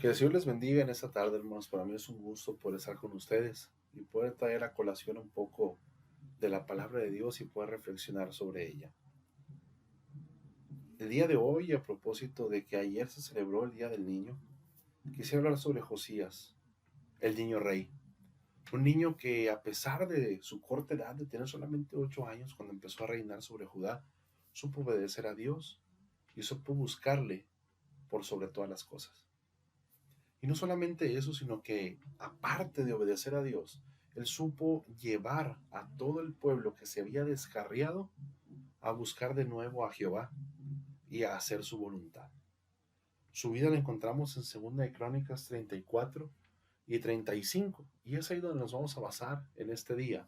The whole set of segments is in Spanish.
Que el Señor les bendiga en esta tarde, hermanos. Para mí es un gusto poder estar con ustedes y poder traer a colación un poco de la palabra de Dios y poder reflexionar sobre ella. El día de hoy, a propósito de que ayer se celebró el Día del Niño, quisiera hablar sobre Josías, el niño rey. Un niño que, a pesar de su corta edad, de tener solamente 8 años cuando empezó a reinar sobre Judá, supo obedecer a Dios y supo buscarle por sobre todas las cosas. Y no solamente eso, sino que aparte de obedecer a Dios, él supo llevar a todo el pueblo que se había descarriado a buscar de nuevo a Jehová y a hacer su voluntad. Su vida la encontramos en 2 de Crónicas 34 y 35, y es ahí donde nos vamos a basar en este día.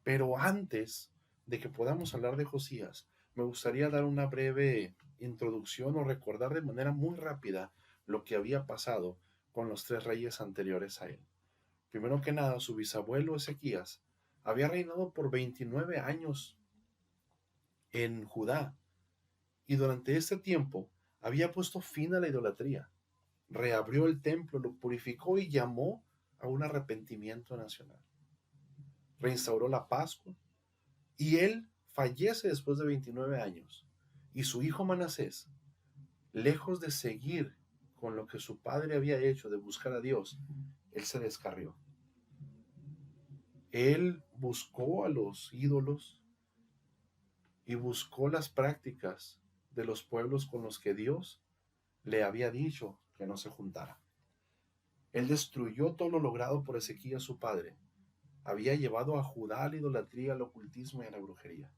Pero antes de que podamos hablar de Josías, me gustaría dar una breve introducción o recordar de manera muy rápida lo que había pasado con los 3 reyes anteriores a él. Primero que nada, su bisabuelo Ezequías había reinado por 29 años en Judá y durante este tiempo había puesto fin a la idolatría, reabrió el templo, lo purificó y llamó a un arrepentimiento nacional. Reinstauró la Pascua y él fallece después de 29 años. Y su hijo Manasés, lejos de seguir con lo que su padre había hecho de buscar a Dios, él se descarrió. Él buscó a los ídolos y buscó las prácticas de los pueblos con los que Dios le había dicho que no se juntara. Él destruyó todo lo logrado por Ezequías su padre. Había llevado a Judá a la idolatría, al ocultismo y a la brujería.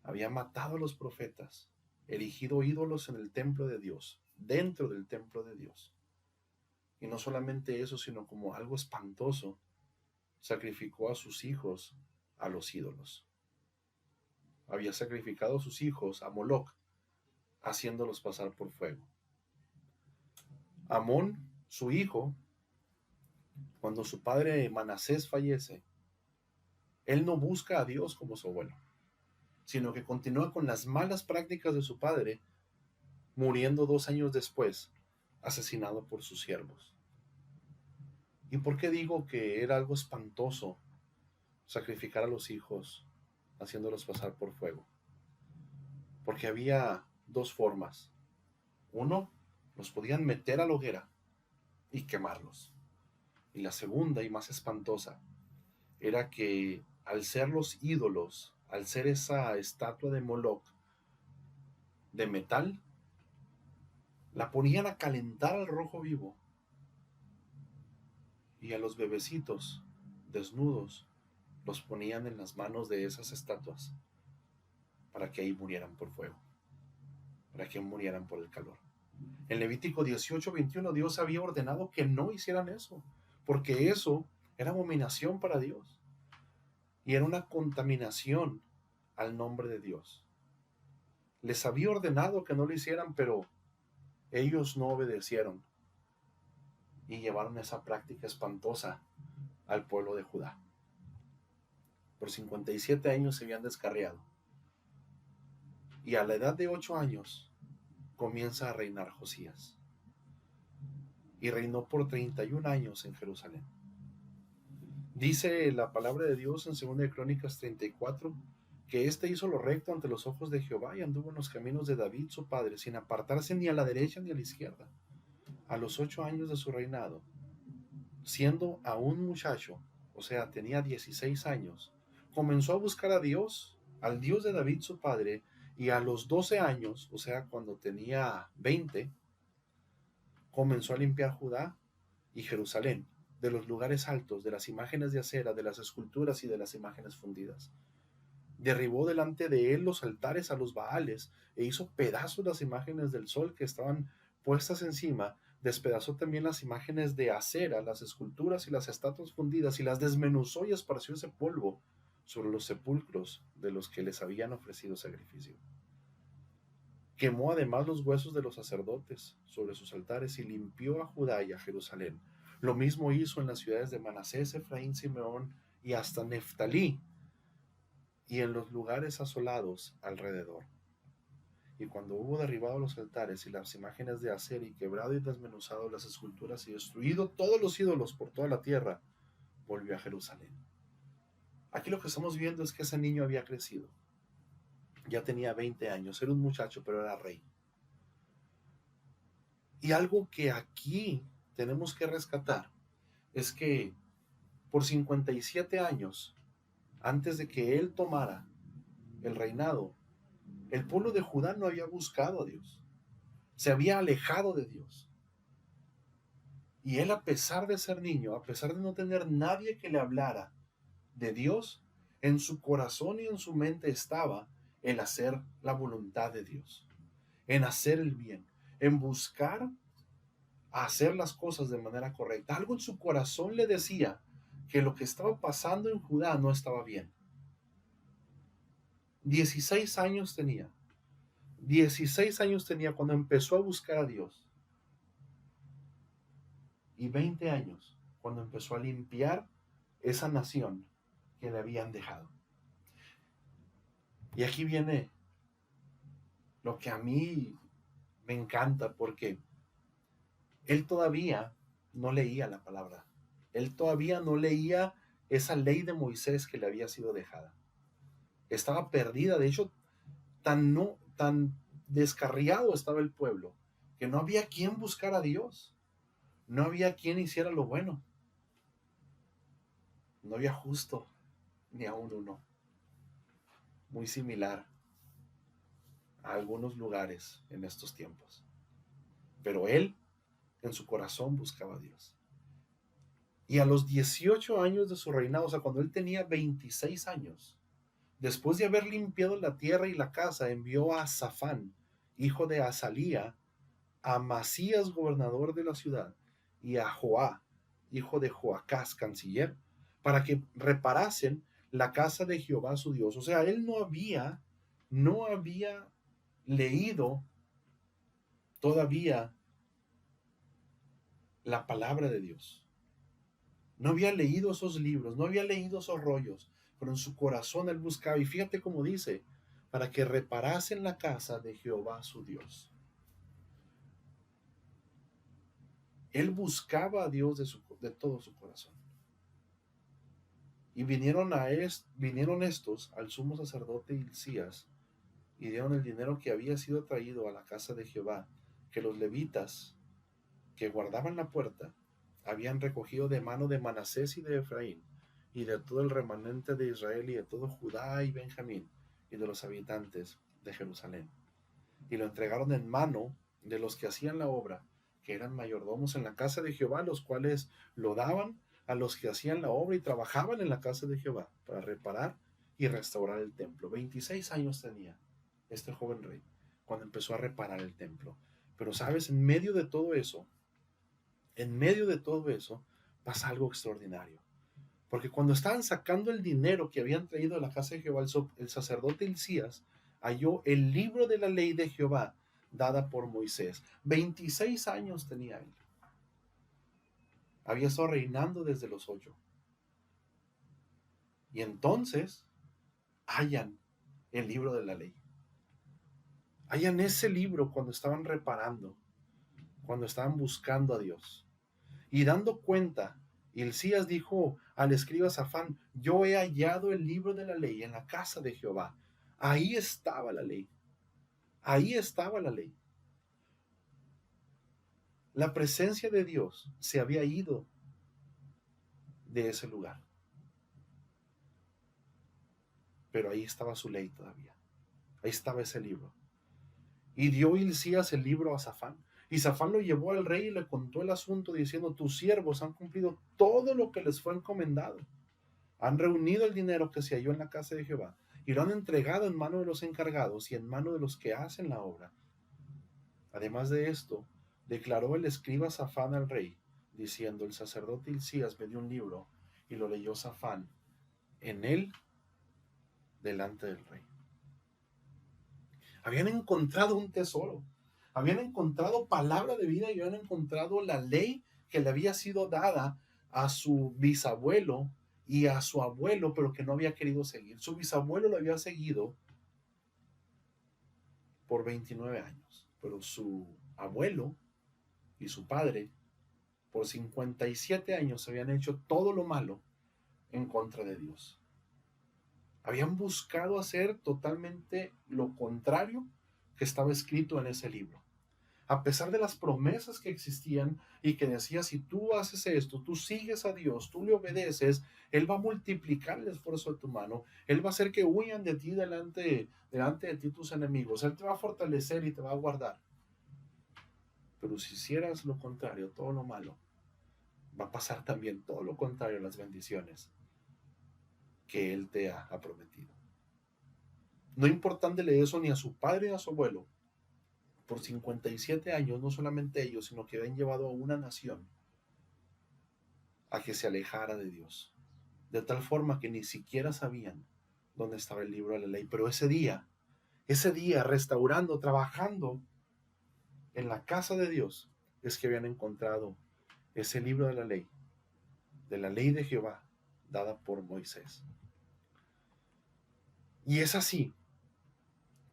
Había matado a los profetas, erigido ídolos en el templo de Dios, dentro del templo de Dios. Y no solamente eso, sino como algo espantoso, sacrificó a sus hijos a los ídolos. Había sacrificado a sus hijos a Moloc, haciéndolos pasar por fuego. Amón, su hijo, cuando su padre Manasés fallece, él no busca a Dios como su abuelo, sino que continúa con las malas prácticas de su padre, muriendo 2 años después, asesinado por sus siervos. ¿Y por qué digo que era algo espantoso sacrificar a los hijos haciéndolos pasar por fuego? Porque había dos formas. Uno, los podían meter a la hoguera y quemarlos. Y la segunda y más espantosa era que al ser los ídolos, al ser esa estatua de Moloch de metal, la ponían a calentar al rojo vivo y a los bebecitos desnudos los ponían en las manos de esas estatuas para que ahí murieran por fuego, para que murieran por el calor. En Levítico 18:21 Dios había ordenado que no hicieran eso, porque eso era abominación para Dios y era una contaminación al nombre de Dios. Les había ordenado que no lo hicieran, pero ellos no obedecieron y llevaron esa práctica espantosa al pueblo de Judá. Por 57 años se habían descarriado y a la edad de 8 años comienza a reinar Josías y reinó por 31 años en Jerusalén. Dice la palabra de Dios en 2 de Crónicas 34 que éste hizo lo recto ante los ojos de Jehová y anduvo en los caminos de David su padre, sin apartarse ni a la derecha ni a la izquierda. A los 8 años de su reinado, siendo aún muchacho, o sea, tenía 16 años, comenzó a buscar a Dios, al Dios de David su padre, y a los 12 años, o sea, cuando tenía 20, comenzó a limpiar Judá y Jerusalén de los lugares altos, de las imágenes de acera, de las esculturas y de las imágenes fundidas. Derribó delante de él los altares a los Baales e hizo pedazos las imágenes del sol que estaban puestas encima. Despedazó también las imágenes de acera, las esculturas y las estatuas fundidas, y las desmenuzó y esparció ese polvo sobre los sepulcros de los que les habían ofrecido sacrificio. Quemó además los huesos de los sacerdotes sobre sus altares y limpió a Judá y a Jerusalén. Lo mismo hizo en las ciudades de Manasés, Efraín, Simeón y hasta Neftalí, y en los lugares asolados alrededor. Y cuando hubo derribado los altares y las imágenes de Acera y quebrado y desmenuzado las esculturas y destruido todos los ídolos por toda la tierra, volvió a Jerusalén. Aquí lo que estamos viendo es que ese niño había crecido. Ya tenía 20 años, era un muchacho, pero era rey. Y algo que aquí tenemos que rescatar es que por 57 años, antes de que él tomara el reinado, el pueblo de Judá no había buscado a Dios. Se había alejado de Dios. Y él, a pesar de ser niño, a pesar de no tener nadie que le hablara de Dios, en su corazón y en su mente estaba el hacer la voluntad de Dios, en hacer el bien, en buscar hacer las cosas de manera correcta. Algo en su corazón le decía que lo que estaba pasando en Judá no estaba bien. 16 años tenía. 16 años tenía cuando empezó a buscar a Dios. Y 20 años cuando empezó a limpiar esa nación que le habían dejado. Y aquí viene lo que a mí me encanta, porque él todavía no leía la palabra. Él todavía no leía esa ley de Moisés que le había sido dejada. Estaba perdida. De hecho, tan descarriado estaba el pueblo que no había quien buscara a Dios. No había quien hiciera lo bueno. No había justo ni aún uno. Muy similar a algunos lugares en estos tiempos. Pero él en su corazón buscaba a Dios. Y a los 18 años de su reinado, o sea, cuando él tenía 26 años, después de haber limpiado la tierra y la casa, envió a Safán, hijo de Azalía, a Masías, gobernador de la ciudad, y a Joá, hijo de Joacás, canciller, para que reparasen la casa de Jehová su Dios. O sea, él no había leído todavía la palabra de Dios. No había leído esos libros, no había leído esos rollos, pero en su corazón él buscaba, y fíjate cómo dice, para que reparasen la casa de Jehová su Dios. Él buscaba a Dios de todo su corazón. Y vinieron estos al sumo sacerdote Hilcías y dieron el dinero que había sido traído a la casa de Jehová, que los levitas que guardaban la puerta habían recogido de mano de Manasés y de Efraín, y de todo el remanente de Israel y de todo Judá y Benjamín, y de los habitantes de Jerusalén. Y lo entregaron en mano de los que hacían la obra, que eran mayordomos en la casa de Jehová, los cuales lo daban a los que hacían la obra y trabajaban en la casa de Jehová para reparar y restaurar el templo. 26 años tenía este joven rey cuando empezó a reparar el templo. Pero sabes, en medio de todo eso, pasa algo extraordinario. Porque cuando estaban sacando el dinero que habían traído de la casa de Jehová, el sacerdote Hilcías halló el libro de la ley de Jehová dada por Moisés. 26 años tenía él. Había estado reinando desde los 8. Y entonces hallan el libro de la ley. Hallan ese libro cuando estaban reparando, cuando estaban buscando a Dios. Y dando cuenta, Hilcías dijo al escriba Safán: yo he hallado el libro de la ley en la casa de Jehová. Ahí estaba la ley. Ahí estaba la ley. La presencia de Dios se había ido de ese lugar. Pero ahí estaba su ley todavía. Ahí estaba ese libro. Y dio Hilcías el libro a Safán. Y Safán lo llevó al rey y le contó el asunto, diciendo: tus siervos han cumplido todo lo que les fue encomendado. Han reunido el dinero que se halló en la casa de Jehová y lo han entregado en mano de los encargados y en mano de los que hacen la obra. Además de esto, declaró el escriba Safán al rey, diciendo: el sacerdote Hilcías me dio un libro, y lo leyó Safán en él delante del rey. Habían encontrado un tesoro, habían encontrado palabra de vida y habían encontrado la ley que le había sido dada a su bisabuelo y a su abuelo, pero que no había querido seguir. Su bisabuelo lo había seguido por 29 años, pero su abuelo y su padre por 57 años habían hecho todo lo malo en contra de Dios. Habían buscado hacer totalmente lo contrario que estaba escrito en ese libro. A pesar de las promesas que existían y que decía, si tú haces esto, tú sigues a Dios, tú le obedeces, Él va a multiplicar el esfuerzo de tu mano, Él va a hacer que huyan de ti delante de ti tus enemigos, Él te va a fortalecer y te va a guardar. Pero si hicieras lo contrario, todo lo malo, va a pasar también todo lo contrario a las bendiciones que Él te ha prometido. No importándole eso ni a su padre ni a su abuelo, por 57 años, no solamente ellos, sino que habían llevado a una nación a que se alejara de Dios, de tal forma que ni siquiera sabían dónde estaba el libro de la ley. Pero ese día, restaurando, trabajando en la casa de Dios, es que habían encontrado ese libro de la ley de Jehová, dada por Moisés. Y es así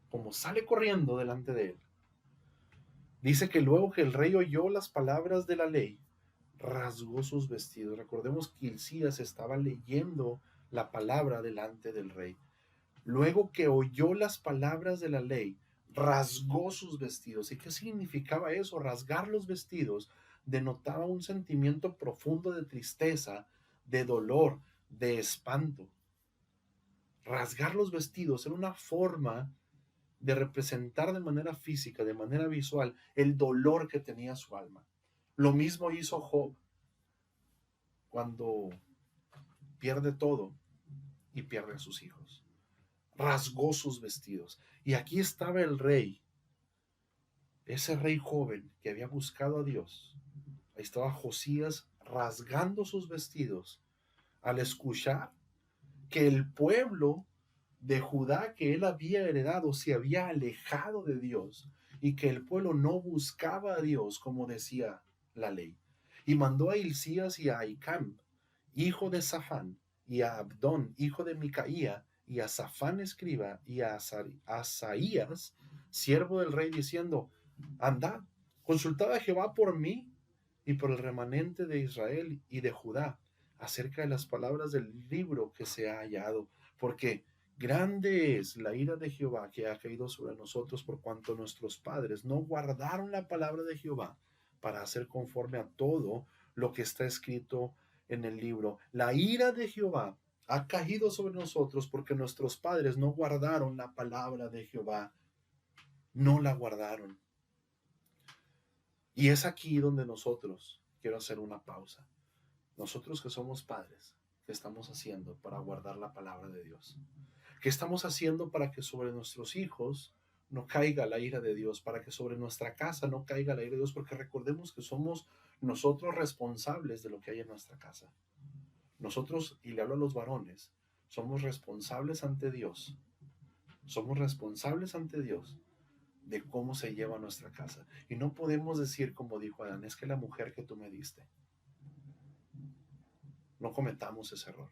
como sale corriendo delante de él. Dice que luego que el rey oyó las palabras de la ley, rasgó sus vestidos. Recordemos que Hilcías estaba leyendo la palabra delante del rey. Luego que oyó las palabras de la ley, rasgó sus vestidos. ¿Y qué significaba eso? Rasgar los vestidos denotaba un sentimiento profundo de tristeza, de dolor, de espanto. Rasgar los vestidos era una forma de representar de manera física, de manera visual, el dolor que tenía su alma. Lo mismo hizo Job cuando pierde todo y pierde a sus hijos. Rasgó sus vestidos. Y aquí estaba el rey, ese rey joven que había buscado a Dios. Ahí estaba Josías rasgando sus vestidos al escuchar que el pueblo de Judá que él había heredado se había alejado de Dios y que el pueblo no buscaba a Dios como decía la ley. Y mandó a Hilcías y a Ahicam, hijo de Safán, y a Abdón, hijo de Micaía, y a Safán escriba, y a Asaías, siervo del rey, diciendo, andad, consultad a Jehová por mí y por el remanente de Israel y de Judá, acerca de las palabras del libro que se ha hallado, porque grande es la ira de Jehová que ha caído sobre nosotros por cuanto nuestros padres no guardaron la palabra de Jehová para hacer conforme a todo lo que está escrito en el libro. La ira de Jehová ha caído sobre nosotros porque nuestros padres no guardaron la palabra de Jehová, no la guardaron. Y es aquí donde nosotros, quiero hacer una pausa, nosotros que somos padres, ¿qué estamos haciendo para guardar la palabra de Dios? ¿Qué estamos haciendo para que sobre nuestros hijos no caiga la ira de Dios, para que sobre nuestra casa no caiga la ira de Dios? Porque recordemos que somos nosotros responsables de lo que hay en nuestra casa. Nosotros, y le hablo a los varones, somos responsables ante Dios. Somos responsables ante Dios de cómo se lleva nuestra casa. Y no podemos decir, como dijo Adán, es que la mujer que tú me diste. No cometamos ese error.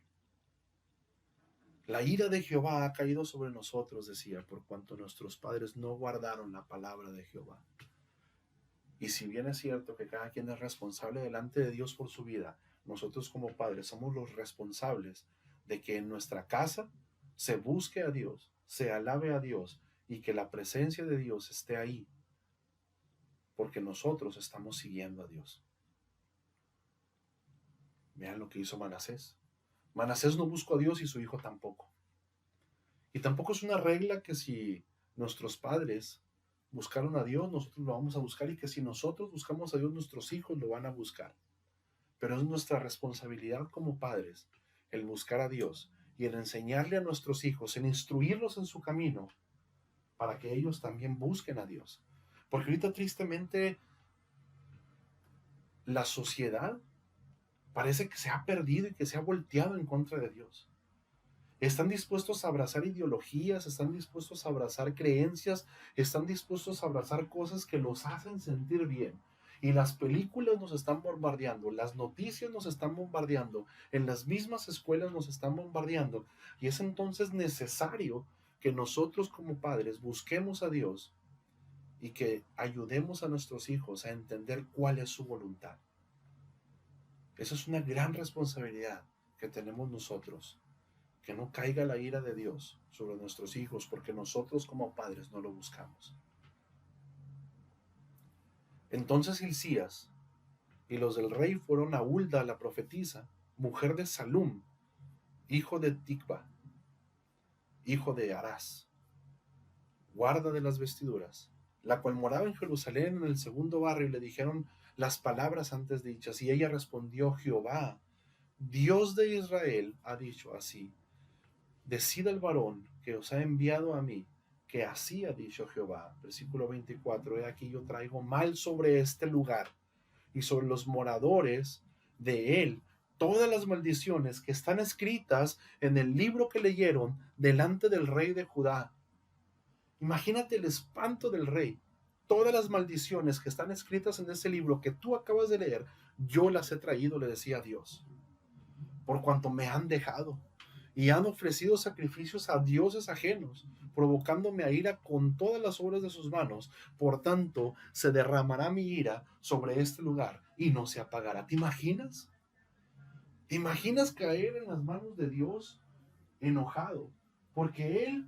La ira de Jehová ha caído sobre nosotros, decía, por cuanto nuestros padres no guardaron la palabra de Jehová. Y si bien es cierto que cada quien es responsable delante de Dios por su vida, nosotros como padres somos los responsables de que en nuestra casa se busque a Dios, se alabe a Dios y que la presencia de Dios esté ahí, porque nosotros estamos siguiendo a Dios. Vean lo que hizo Manasés. Manasés no buscó a Dios y su hijo tampoco. Y tampoco es una regla que si nuestros padres buscaron a Dios, nosotros lo vamos a buscar, y que si nosotros buscamos a Dios, nuestros hijos lo van a buscar. Pero es nuestra responsabilidad como padres el buscar a Dios y el enseñarle a nuestros hijos, el instruirlos en su camino para que ellos también busquen a Dios. Porque ahorita tristemente la sociedad parece que se ha perdido y que se ha volteado en contra de Dios. Están dispuestos a abrazar ideologías, están dispuestos a abrazar creencias, están dispuestos a abrazar cosas que los hacen sentir bien. Y las películas nos están bombardeando, las noticias nos están bombardeando, en las mismas escuelas nos están bombardeando. Y es entonces necesario que nosotros como padres busquemos a Dios y que ayudemos a nuestros hijos a entender cuál es su voluntad. Esa es una gran responsabilidad que tenemos nosotros, que no caiga la ira de Dios sobre nuestros hijos porque nosotros como padres no lo buscamos. Entonces Hilcías y los del rey fueron a Hulda, la profetisa, mujer de Salum, hijo de Tikva, hijo de Arás, guarda de las vestiduras, la cual moraba en Jerusalén en el segundo barrio, y le dijeron las palabras antes dichas, y ella respondió: Jehová, Dios de Israel, ha dicho así: decida el varón que os ha enviado a mí, que así ha dicho Jehová. Versículo 24, he aquí yo traigo mal sobre este lugar y sobre los moradores de él todas las maldiciones que están escritas en el libro que leyeron delante del rey de Judá. Imagínate el espanto del rey. Todas las maldiciones que están escritas en ese libro que tú acabas de leer, yo las he traído, le decía a Dios, por cuanto me han dejado y han ofrecido sacrificios a dioses ajenos, provocándome a ira con todas las obras de sus manos. Por tanto, se derramará mi ira sobre este lugar y no se apagará. ¿Te imaginas? ¿Te imaginas caer en las manos de Dios enojado? Porque Él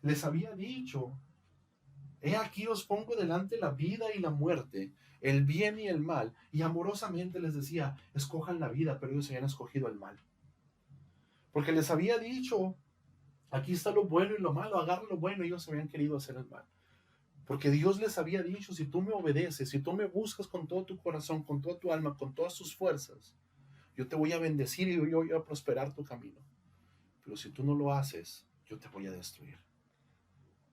les había dicho: he aquí os pongo delante la vida y la muerte, el bien y el mal. Y amorosamente les decía: escojan la vida, pero ellos habían escogido el mal. Porque les había dicho: aquí está lo bueno y lo malo, agarra lo bueno. Ellos habían querido hacer el mal. Porque Dios les había dicho: si tú me obedeces, si tú me buscas con todo tu corazón, con toda tu alma, con todas tus fuerzas, yo te voy a bendecir y yo voy a prosperar tu camino. Pero si tú no lo haces, yo te voy a destruir.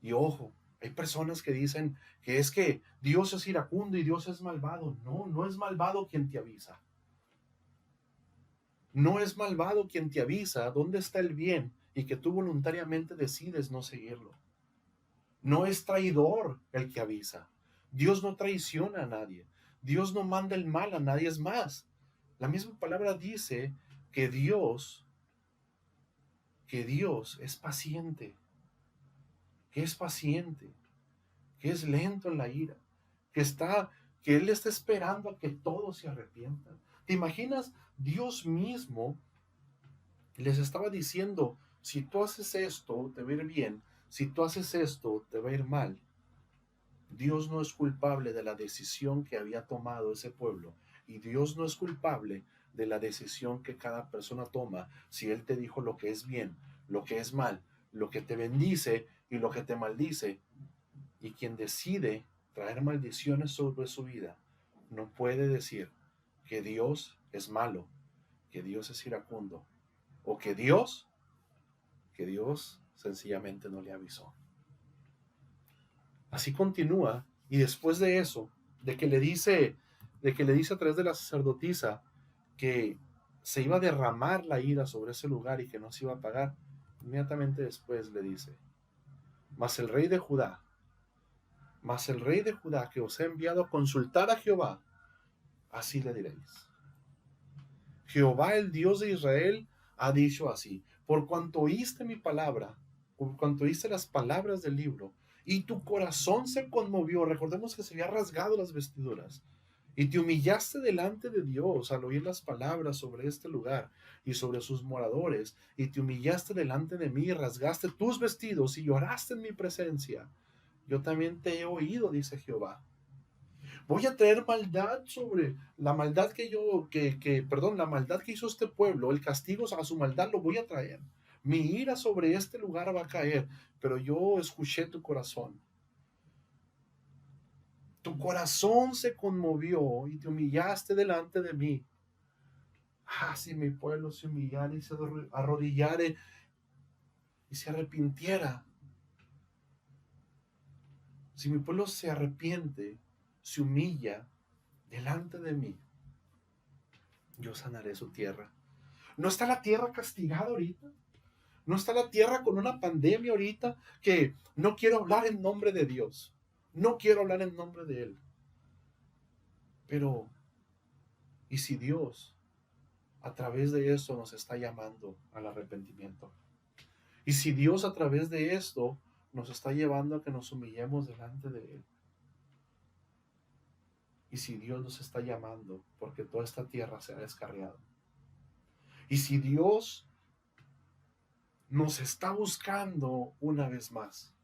Y ojo, hay personas que dicen que es que Dios es iracundo y Dios es malvado. No, no es malvado quien te avisa. No es malvado quien te avisa dónde está el bien y que tú voluntariamente decides no seguirlo. No es traidor el que avisa. Dios no traiciona a nadie. Dios no manda el mal a nadie. Es más, la misma palabra dice que Dios es paciente, que es paciente, que es lento en la ira, que Él está esperando a que todos se arrepientan. ¿Te imaginas? Dios mismo les estaba diciendo: si tú haces esto, te va a ir bien; si tú haces esto, te va a ir mal. Dios no es culpable de la decisión que había tomado ese pueblo, y Dios no es culpable de la decisión que cada persona toma. Si Él te dijo lo que es bien, lo que es mal, lo que te bendice y lo que te maldice, y quien decide traer maldiciones sobre su vida, no puede decir que Dios es malo, que Dios es iracundo, o que Dios sencillamente no le avisó. Así continúa, y después de eso, de que le dice a través de la sacerdotisa que se iba a derramar la ira sobre ese lugar y que no se iba a pagar, inmediatamente después le dice: mas el rey de Judá que os ha enviado a consultar a Jehová, así le diréis: Jehová, el Dios de Israel, ha dicho así: por cuanto oíste mi palabra, por cuanto oíste las palabras del libro, y tu corazón se conmovió. Recordemos que se había rasgado las vestiduras, y te humillaste delante de Dios al oír las palabras sobre este lugar y sobre sus moradores, y te humillaste delante de mí, y rasgaste tus vestidos y lloraste en mi presencia. Yo también te he oído, dice Jehová. Voy a traer maldad sobre la maldad la maldad que hizo este pueblo. El castigo a su maldad lo voy a traer. Mi ira sobre este lugar va a caer, pero yo escuché tu corazón. Tu corazón se conmovió y te humillaste delante de mí. Si mi pueblo se humillare y se arrodillare y se arrepintiera. Si mi pueblo se arrepiente, se humilla delante de mí, yo sanaré su tierra. ¿No está la tierra castigada ahorita? ¿No está la tierra con una pandemia ahorita que no quiero hablar en nombre de Dios? No quiero hablar en nombre de Él. Pero, ¿y si Dios a través de esto nos está llamando al arrepentimiento? ¿Y si Dios a través de esto nos está llevando a que nos humillemos delante de Él? Y si Dios nos está llamando, porque toda esta tierra se ha descarriado. Y si Dios nos está buscando una vez más,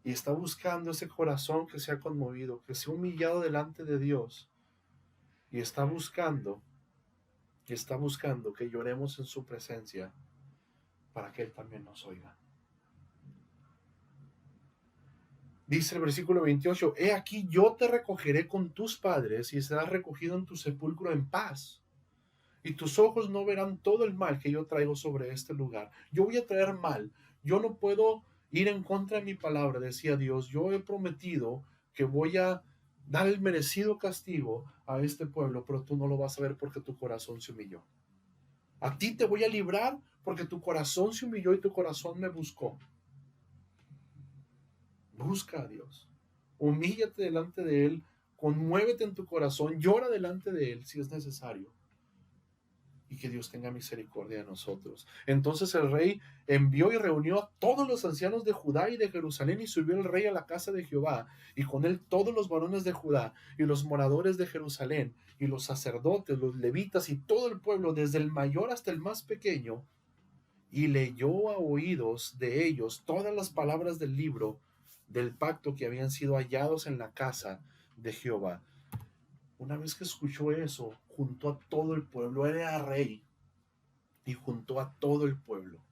y está buscando ese corazón que se ha conmovido, que se ha humillado delante de Dios, y está buscando que lloremos en su presencia para que Él también nos oiga. Dice el versículo 28, he aquí yo te recogeré con tus padres y serás recogido en tu sepulcro en paz. Y tus ojos no verán todo el mal que yo traigo sobre este lugar. Yo voy a traer mal. Yo no puedo ir en contra de mi palabra, decía Dios. Yo he prometido que voy a dar el merecido castigo a este pueblo, pero tú no lo vas a ver porque tu corazón se humilló. A ti te voy a librar porque tu corazón se humilló y tu corazón me buscó. Busca a Dios. Humíllate delante de Él. Conmuévete en tu corazón. Llora delante de Él si es necesario. Y que Dios tenga misericordia de nosotros. Entonces el rey envió y reunió a todos los ancianos de Judá y de Jerusalén, y subió el rey a la casa de Jehová, y con él todos los varones de Judá y los moradores de Jerusalén, y los sacerdotes, los levitas y todo el pueblo, desde el mayor hasta el más pequeño, y leyó a oídos de ellos todas las palabras del libro del pacto que habían sido hallados en la casa de Jehová. Una vez que escuchó eso, juntó a todo el pueblo. Era rey y juntó a todo el pueblo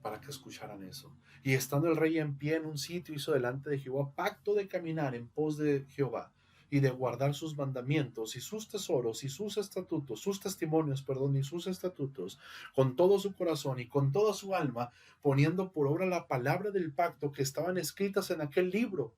para que escucharan eso. Y estando el rey en pie en un sitio, hizo delante de Jehová pacto de caminar en pos de Jehová y de guardar sus mandamientos y sus tesoros y sus estatutos, sus testimonios, y sus estatutos, con todo su corazón y con toda su alma, poniendo por obra la palabra del pacto que estaban escritas en aquel libro.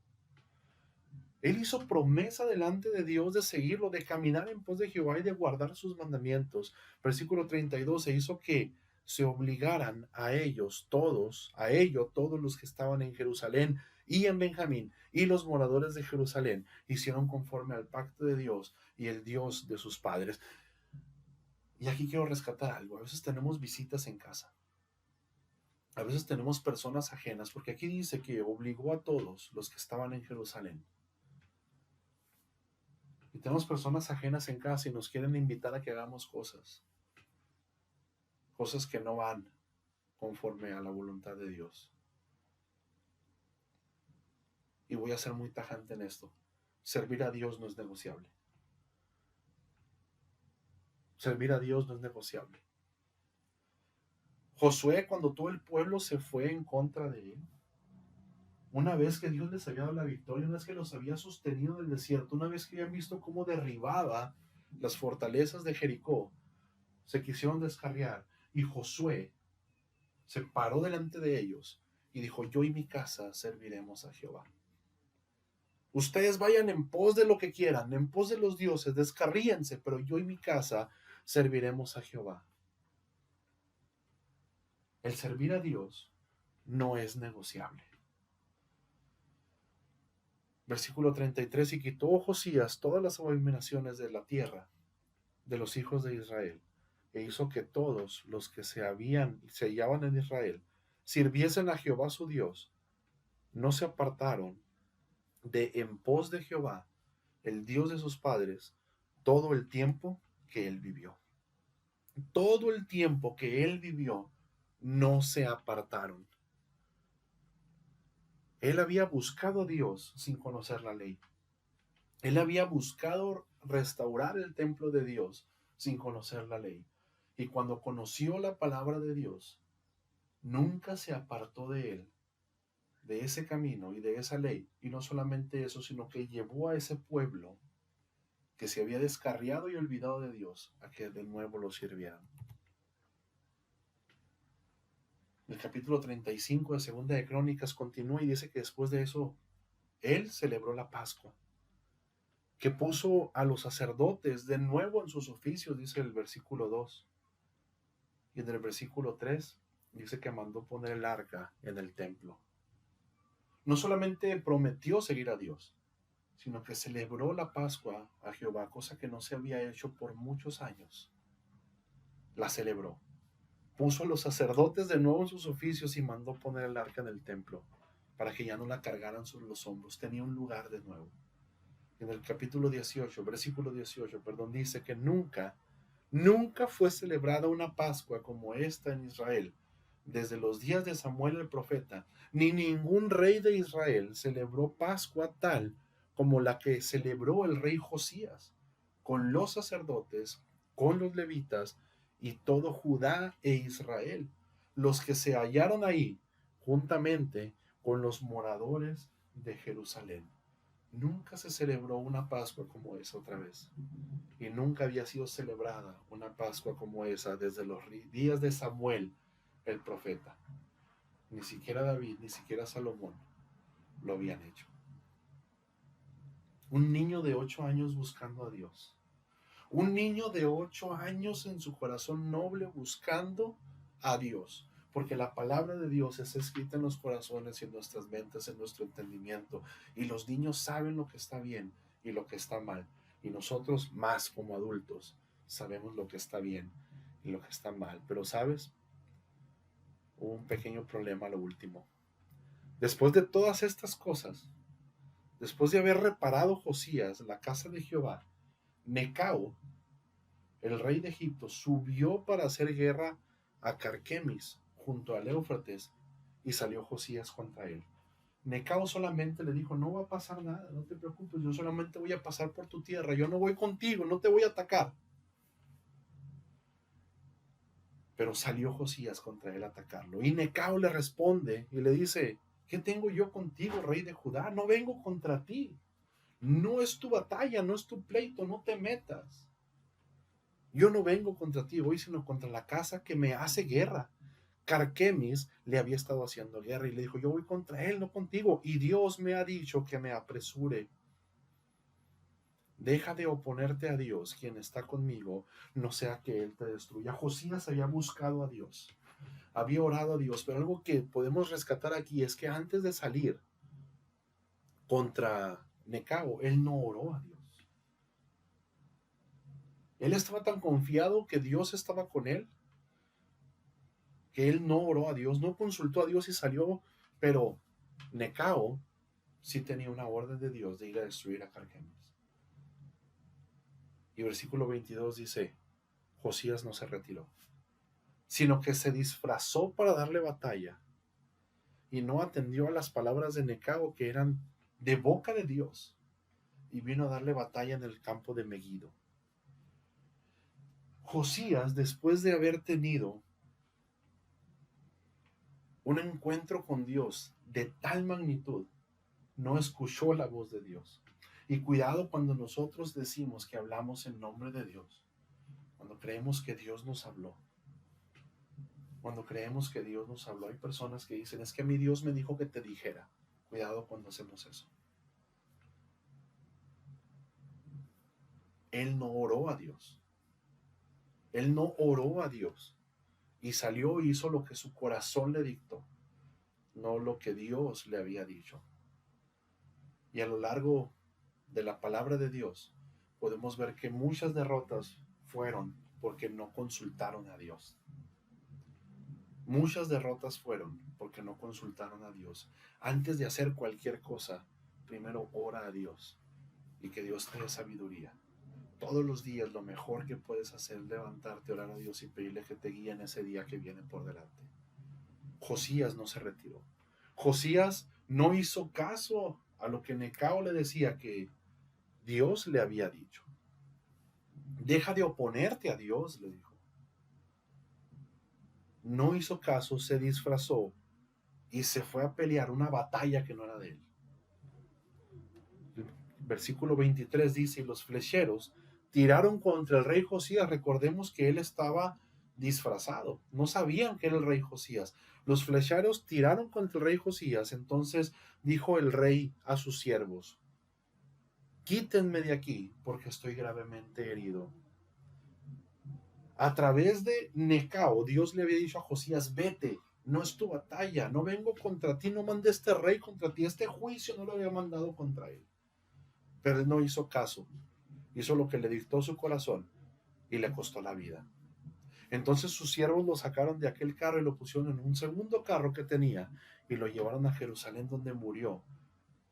Él hizo promesa delante de Dios de seguirlo, de caminar en pos de Jehová y de guardar sus mandamientos. Versículo 32, se hizo que se obligaran a ellos todos, a ello todos los que estaban en Jerusalén y en Benjamín, y los moradores de Jerusalén hicieron conforme al pacto de Dios y el Dios de sus padres. Y aquí quiero rescatar algo. A veces tenemos visitas en casa. A veces tenemos personas ajenas, porque aquí dice que obligó a todos los que estaban en Jerusalén. Y tenemos personas ajenas en casa y nos quieren invitar a que hagamos cosas que no van conforme a la voluntad de Dios. Y voy a ser muy tajante en esto. Servir a Dios no es negociable. Servir a Dios no es negociable. Josué, cuando todo el pueblo se fue en contra de él, una vez que Dios les había dado la victoria, una vez que los había sostenido en el desierto, una vez que habían visto cómo derribaba las fortalezas de Jericó, se quisieron descarriar, y Josué se paró delante de ellos y dijo: yo y mi casa serviremos a Jehová. Ustedes vayan en pos de lo que quieran, en pos de los dioses, descarríense, pero yo y mi casa serviremos a Jehová. El servir a Dios no es negociable. Versículo 33, y quitó Josías todas las abominaciones de la tierra de los hijos de Israel, e hizo que todos los que se hallaban en Israel sirviesen a Jehová su Dios. No se apartaron de en pos de Jehová, el Dios de sus padres, todo el tiempo que él vivió. Todo el tiempo que él vivió, no se apartaron. Él había buscado a Dios sin conocer la ley. Él había buscado restaurar el templo de Dios sin conocer la ley. Y cuando conoció la palabra de Dios, nunca se apartó de él, de ese camino y de esa ley. Y no solamente eso, sino que llevó a ese pueblo que se había descarriado y olvidado de Dios a que de nuevo lo sirvieran. El capítulo 35 de Segunda de Crónicas continúa y dice que después de eso, él celebró la Pascua, que puso a los sacerdotes de nuevo en sus oficios, dice el versículo 2. Y en el versículo 3 dice que mandó poner el arca en el templo. No solamente prometió seguir a Dios, sino que celebró la Pascua a Jehová, cosa que no se había hecho por muchos años. La celebró. Puso a los sacerdotes de nuevo en sus oficios y mandó poner el arca en el templo para que ya no la cargaran sobre los hombros. Tenía un lugar de nuevo. en el capítulo 18, versículo 18, perdón, dice que nunca fue celebrada una Pascua como esta en Israel, desde los días de Samuel el profeta, ni ningún rey de Israel celebró Pascua tal como la que celebró el rey Josías, con los sacerdotes, con los levitas y todo Judá e Israel, los que se hallaron ahí juntamente con los moradores de Jerusalén. Nunca se celebró una Pascua como esa otra vez. Y nunca había sido celebrada una Pascua como esa desde los días de Samuel, el profeta. Ni siquiera David, ni siquiera Salomón lo habían hecho. Un niño de 8 años buscando a Dios. Un niño de 8 años en su corazón noble buscando a Dios. Porque la palabra de Dios está escrita en los corazones y en nuestras mentes, en nuestro entendimiento. Y los niños saben lo que está bien y lo que está mal. Y nosotros más como adultos sabemos lo que está bien y lo que está mal. Pero ¿sabes? Hubo un pequeño problema a lo último. Después de todas estas cosas, después de haber reparado Josías la casa de Jehová, Necao, el rey de Egipto, subió para hacer guerra a Carquemis, junto al Éufrates, y salió Josías contra él. Necao solamente le dijo, no va a pasar nada, no te preocupes, yo solamente voy a pasar por tu tierra, yo no voy contigo, no te voy a atacar. Pero salió Josías contra él a atacarlo. Y Necao le responde y le dice, ¿qué tengo yo contigo, rey de Judá? No vengo contra ti. No es tu batalla, no es tu pleito, no te metas. Yo no vengo contra ti hoy, sino contra la casa que me hace guerra. Carquemis le había estado haciendo guerra y le dijo, yo voy contra él, no contigo. Y Dios me ha dicho que me apresure. Deja de oponerte a Dios, quien está conmigo, no sea que Él te destruya. Josías había buscado a Dios, había orado a Dios, pero algo que podemos rescatar aquí es que antes de salir contra Necao, él no oró a Dios. Él estaba tan confiado que Dios estaba con él, que él no oró a Dios, no consultó a Dios y salió, pero Necao sí tenía una orden de Dios de ir a destruir a Carquemis. Y versículo 22 dice, Josías no se retiró, sino que se disfrazó para darle batalla y no atendió a las palabras de Necao que eran de boca de Dios, y vino a darle batalla en el campo de Megiddo. Josías, después de haber tenido un encuentro con Dios de tal magnitud, no escuchó la voz de Dios. Y cuidado cuando nosotros decimos que hablamos en nombre de Dios, cuando creemos que Dios nos habló. Cuando creemos que Dios nos habló, hay personas que dicen, es que mi Dios me dijo que te dijera. Cuidado cuando hacemos eso. Él no oró a Dios. Él no oró a Dios. Y salió y hizo lo que su corazón le dictó, no lo que Dios le había dicho. Y a lo largo de la palabra de Dios, podemos ver que muchas derrotas fueron porque no consultaron a Dios. Muchas derrotas fueron porque no consultaron a Dios. Antes de hacer cualquier cosa, primero ora a Dios y que Dios te dé sabiduría. Todos los días lo mejor que puedes hacer es levantarte, orar a Dios y pedirle que te guíe en ese día que viene por delante. Josías no se retiró. Josías no hizo caso a lo que Necao le decía que Dios le había dicho. Deja de oponerte a Dios, le dijo. No hizo caso, se disfrazó y se fue a pelear una batalla que no era de él. El versículo 23 dice, y los flecheros tiraron contra el rey Josías. Recordemos que él estaba disfrazado, no sabían que era el rey Josías. Los flecheros tiraron contra el rey Josías. Entonces dijo el rey a sus siervos, quítenme de aquí porque estoy gravemente herido. A través de Necao, Dios le había dicho a Josías, vete, no es tu batalla, no vengo contra ti, no mandé este rey contra ti, este juicio no lo había mandado contra él. Pero él no hizo caso, hizo lo que le dictó su corazón y le costó la vida. Entonces sus siervos lo sacaron de aquel carro y lo pusieron en un segundo carro que tenía y lo llevaron a Jerusalén, donde murió.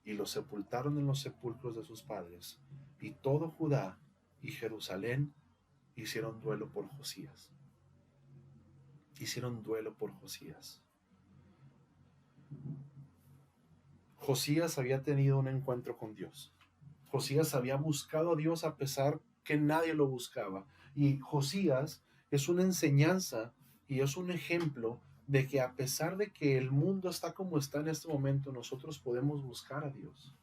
y los sepultaron en los sepulcros de sus padres. Y todo Judá y Jerusalén hicieron duelo por Josías. Hicieron duelo por Josías. Josías había tenido un encuentro con Dios. Josías había buscado a Dios a pesar que nadie lo buscaba. Y Josías es una enseñanza y es un ejemplo de que a pesar de que el mundo está como está en este momento, nosotros podemos buscar a Dios.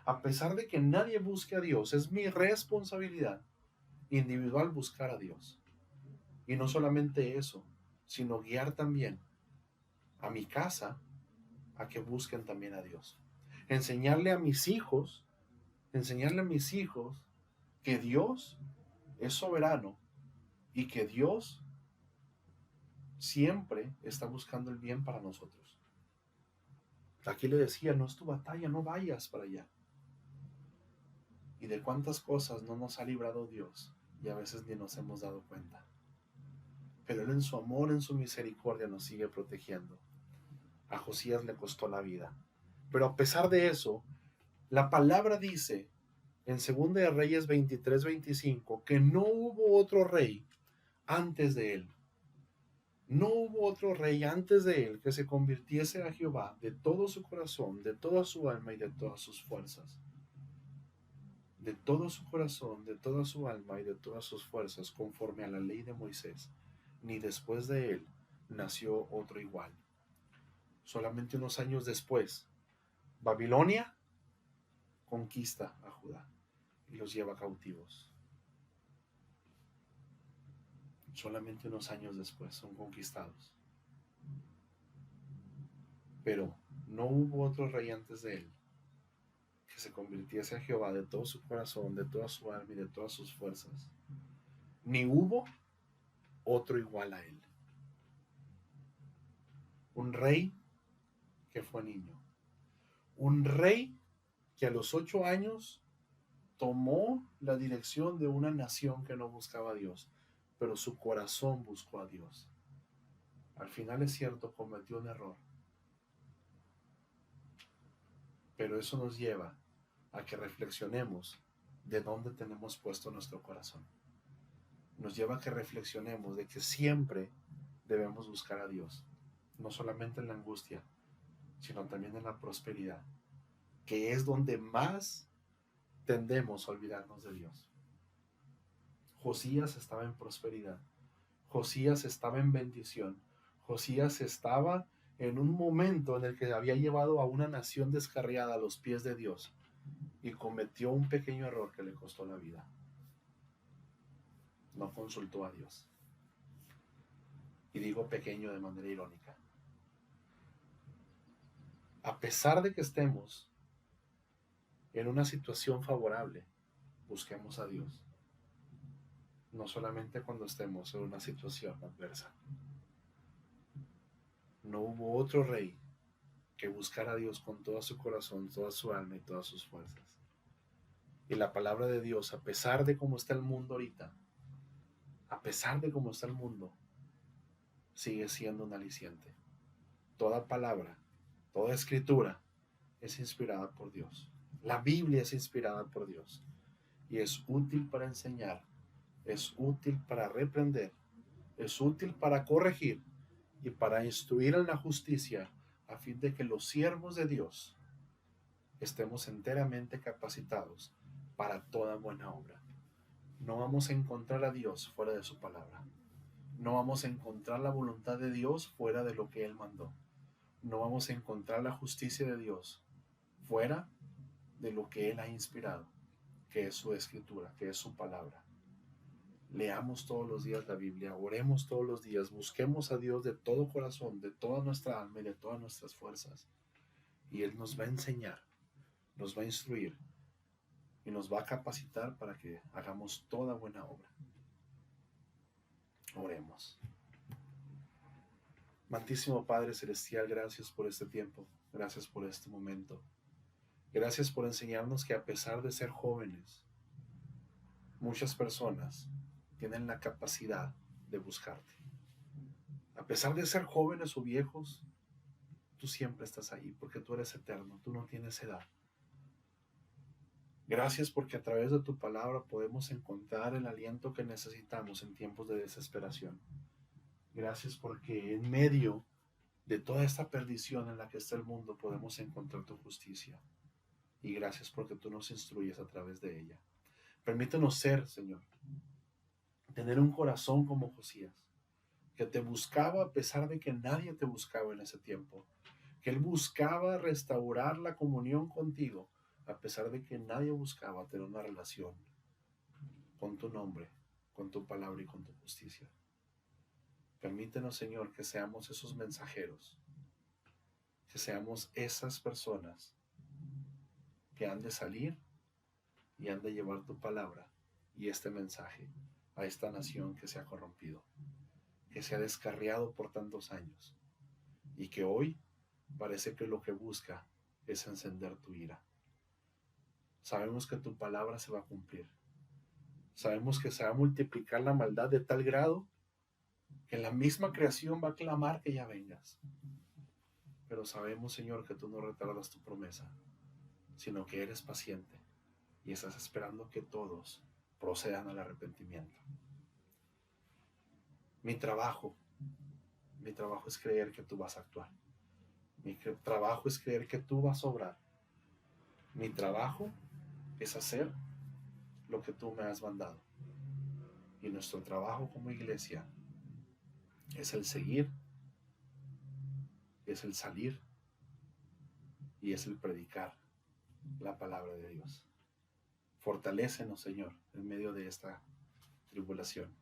A pesar de que nadie busque a Dios, es mi responsabilidad individual buscar a Dios. Y no solamente eso, sino guiar también a mi casa a que busquen también a Dios. Enseñarle a mis hijos que Dios es soberano y que Dios siempre está buscando el bien para nosotros. Aquí le decía, no es tu batalla, no vayas para allá. Y de cuántas cosas no nos ha librado Dios y a veces ni nos hemos dado cuenta. Pero Él en su amor, en su misericordia nos sigue protegiendo. A Josías le costó la vida. Pero a pesar de eso, la palabra dice en 2 de Reyes 23-25 que no hubo otro rey antes de él. No hubo otro rey antes de él que se convirtiese a Jehová de todo su corazón, de toda su alma y de todas sus fuerzas. De todo su corazón, de toda su alma y de todas sus fuerzas, conforme a la ley de Moisés. Ni después de él nació otro igual. Solamente unos años después, Babilonia conquista a Judá y los lleva cautivos. Solamente unos años después son conquistados. Pero no hubo otro rey antes de él que se convirtiese a Jehová de todo su corazón, de toda su alma y de todas sus fuerzas. Ni hubo otro igual a él. Un rey que fue niño. Un rey que a los 8 años tomó la dirección de una nación que no buscaba a Dios, pero su corazón buscó a Dios. Al final es cierto, cometió un error, pero eso nos lleva a que reflexionemos de dónde tenemos puesto nuestro corazón. Nos lleva a que reflexionemos de que siempre debemos buscar a Dios, no solamente en la angustia, sino también en la prosperidad, que es donde más tendemos a olvidarnos de Dios. Josías estaba en prosperidad, Josías estaba en bendición, Josías estaba en un momento en el que había llevado a una nación descarriada a los pies de Dios y cometió un pequeño error que le costó la vida. No consultó a Dios. Y digo pequeño de manera irónica. A pesar de que estemos en una situación favorable, busquemos a Dios. No solamente cuando estemos en una situación adversa. No hubo otro rey que buscara a Dios con todo su corazón, toda su alma y todas sus fuerzas. Y la palabra de Dios, a pesar de cómo está el mundo ahorita, a pesar de cómo está el mundo, sigue siendo un aliciente. Toda palabra, toda escritura es inspirada por Dios. La Biblia es inspirada por Dios y es útil para enseñar, es útil para reprender, es útil para corregir y para instruir en la justicia, a fin de que los siervos de Dios estemos enteramente capacitados para toda buena obra. No vamos a encontrar a Dios fuera de su palabra. No vamos a encontrar la voluntad de Dios fuera de lo que Él mandó. No vamos a encontrar la justicia de Dios fuera de lo que Él ha inspirado, que es su escritura, que es su palabra. Leamos todos los días la Biblia, oremos todos los días, busquemos a Dios de todo corazón, de toda nuestra alma y de todas nuestras fuerzas. Y Él nos va a enseñar, nos va a instruir y nos va a capacitar para que hagamos toda buena obra. Oremos. Amantísimo Padre Celestial, gracias por este tiempo, gracias por este momento. Gracias por enseñarnos que a pesar de ser jóvenes, muchas personas tienen la capacidad de buscarte. A pesar de ser jóvenes o viejos, tú siempre estás ahí porque tú eres eterno, tú no tienes edad. Gracias porque a través de tu palabra podemos encontrar el aliento que necesitamos en tiempos de desesperación. Gracias porque en medio de toda esta perdición en la que está el mundo podemos encontrar tu justicia. Y gracias porque tú nos instruyes a través de ella. Permítenos ser, Señor, tener un corazón como Josías, que te buscaba a pesar de que nadie te buscaba en ese tiempo, que él buscaba restaurar la comunión contigo, a pesar de que nadie buscaba tener una relación con tu nombre, con tu palabra y con tu justicia. Permítenos, Señor, que seamos esos mensajeros, que seamos esas personas que han de salir y han de llevar tu palabra y este mensaje a esta nación que se ha corrompido, que se ha descarriado por tantos años y que hoy parece que lo que busca es encender tu ira. Sabemos que tu palabra se va a cumplir. Sabemos que se va a multiplicar la maldad de tal grado que la misma creación va a clamar que ya vengas. Pero sabemos, Señor, que tú no retardas tu promesa, sino que eres paciente y estás esperando que todos procedan al arrepentimiento. Mi trabajo es creer que tú vas a actuar. Mi trabajo es creer que tú vas a obrar. Mi trabajo es hacer lo que tú me has mandado. Y nuestro trabajo como iglesia es el seguir, es el salir y es el predicar la palabra de Dios. Fortalécenos, Señor, en medio de esta tribulación.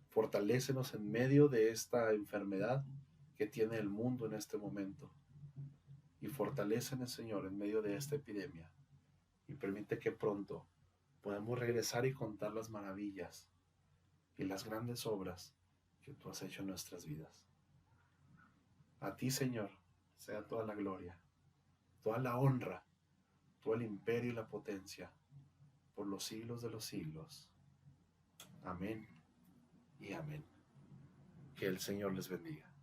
Fortalécenos en medio de esta enfermedad que tiene el mundo en este momento. Y fortalécenos, Señor, en medio de esta epidemia. Y permite que pronto podamos regresar y contar las maravillas y las grandes obras que tú has hecho en nuestras vidas. A ti, Señor, sea toda la gloria, toda la honra, todo el imperio y la potencia, por los siglos de los siglos. Amén y amén. Que el Señor les bendiga.